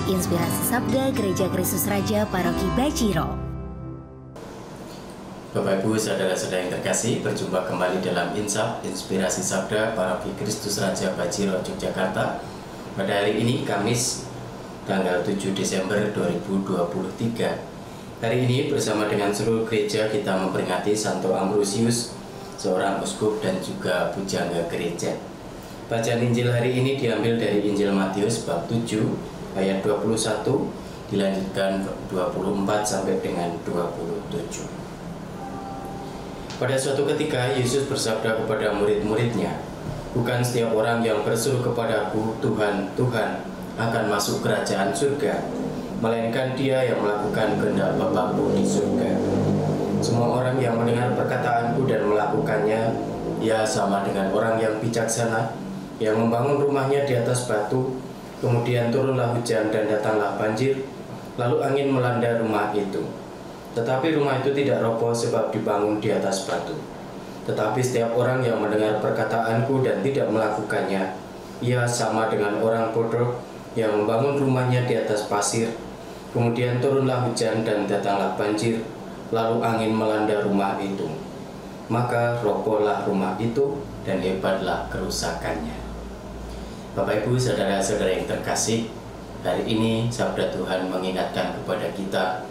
Inspirasi Sabda Gereja Kristus Raja Paroki Baciro. Bapak Ibu, saudara-saudara yang terkasih, berjumpa kembali dalam Insaf Inspirasi Sabda Paroki Kristus Raja Baciro, Yogyakarta. Pada hari ini, Kamis, tanggal 7 Desember 2023. Hari ini bersama dengan seluruh gereja kita memperingati Santo Ambrosius, seorang uskup dan juga pujangga gereja. Bacaan Injil hari ini diambil dari Injil Matius bab 7 ayat 21 dilanjutkan 24 sampai dengan 27. Pada suatu ketika Yesus bersabda kepada murid-muridnya, "Bukan setiap orang yang berseru kepadaku, Tuhan, Tuhan, akan masuk kerajaan surga, melainkan dia yang melakukan kehendak Bapa-Ku di surga. Semua orang yang mendengar perkataanku dan melakukannya, ia sama dengan orang yang bijaksana, yang membangun rumahnya di atas batu, kemudian turunlah hujan dan datanglah banjir, lalu angin melanda rumah itu. Tetapi rumah itu tidak roboh sebab dibangun di atas batu. Tetapi setiap orang yang mendengar perkataanku dan tidak melakukannya, ia sama dengan orang bodoh yang membangun rumahnya di atas pasir, kemudian turunlah hujan dan datanglah banjir, lalu angin melanda rumah itu. Maka robohlah rumah itu dan hebatlah kerusakannya." Bapak Ibu, saudara-saudara yang terkasih, hari ini sabda Tuhan mengingatkan kepada kita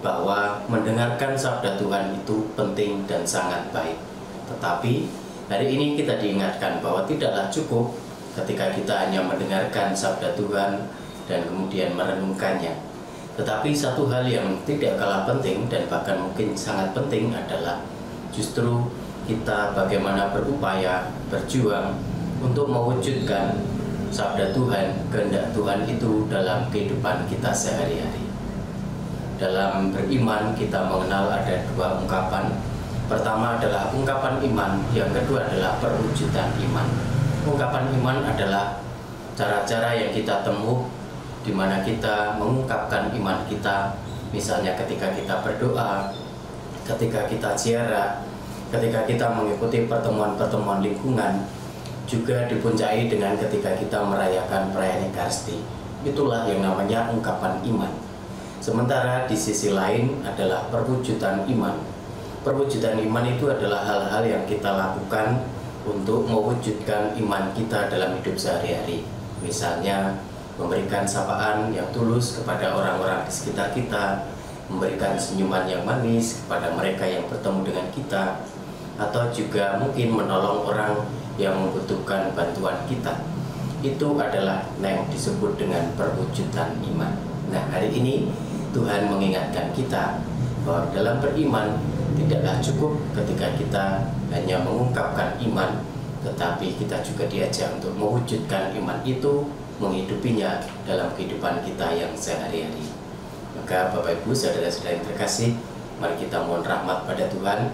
bahwa mendengarkan sabda Tuhan itu penting dan sangat baik. Tetapi hari ini kita diingatkan bahwa tidaklah cukup ketika kita hanya mendengarkan sabda Tuhan dan kemudian merenungkannya. Tetapi satu hal yang tidak kalah penting dan bahkan mungkin sangat penting adalah justru kita bagaimana berupaya, berjuang untuk mewujudkan sabda Tuhan, kehendak Tuhan itu dalam kehidupan kita sehari-hari. Dalam beriman kita mengenal ada dua ungkapan. Pertama adalah ungkapan iman, yang kedua adalah perwujudan iman. Ungkapan iman adalah cara-cara yang kita tempuh di mana kita mengungkapkan iman kita, misalnya ketika kita berdoa, ketika kita ziarah, ketika kita mengikuti pertemuan-pertemuan lingkungan, juga dipuncai dengan ketika kita merayakan perayaan Ekaristi. Itulah yang namanya ungkapan iman. Sementara di sisi lain adalah perwujudan iman. Perwujudan iman itu adalah hal-hal yang kita lakukan untuk mewujudkan iman kita dalam hidup sehari-hari. Misalnya memberikan sapaan yang tulus kepada orang-orang di sekitar kita, memberikan senyuman yang manis kepada mereka yang bertemu dengan kita, atau juga mungkin menolong orang yang membutuhkan bantuan kita. Itu adalah yang disebut dengan perwujudan iman. Nah, hari ini Tuhan mengingatkan kita bahwa dalam beriman tidaklah cukup ketika kita hanya mengungkapkan iman, tetapi kita juga diajak untuk mewujudkan iman itu, menghidupinya dalam kehidupan kita yang sehari-hari. Maka Bapak Ibu, saudara-saudara yang terkasih, mari kita mohon rahmat pada Tuhan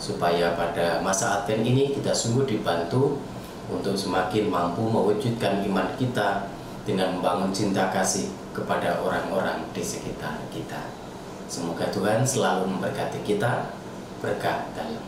supaya pada masa Advent ini kita sungguh dibantu untuk semakin mampu mewujudkan iman kita dengan membangun cinta kasih kepada orang-orang di sekitar kita. Semoga Tuhan selalu memberkati kita, berkah dalam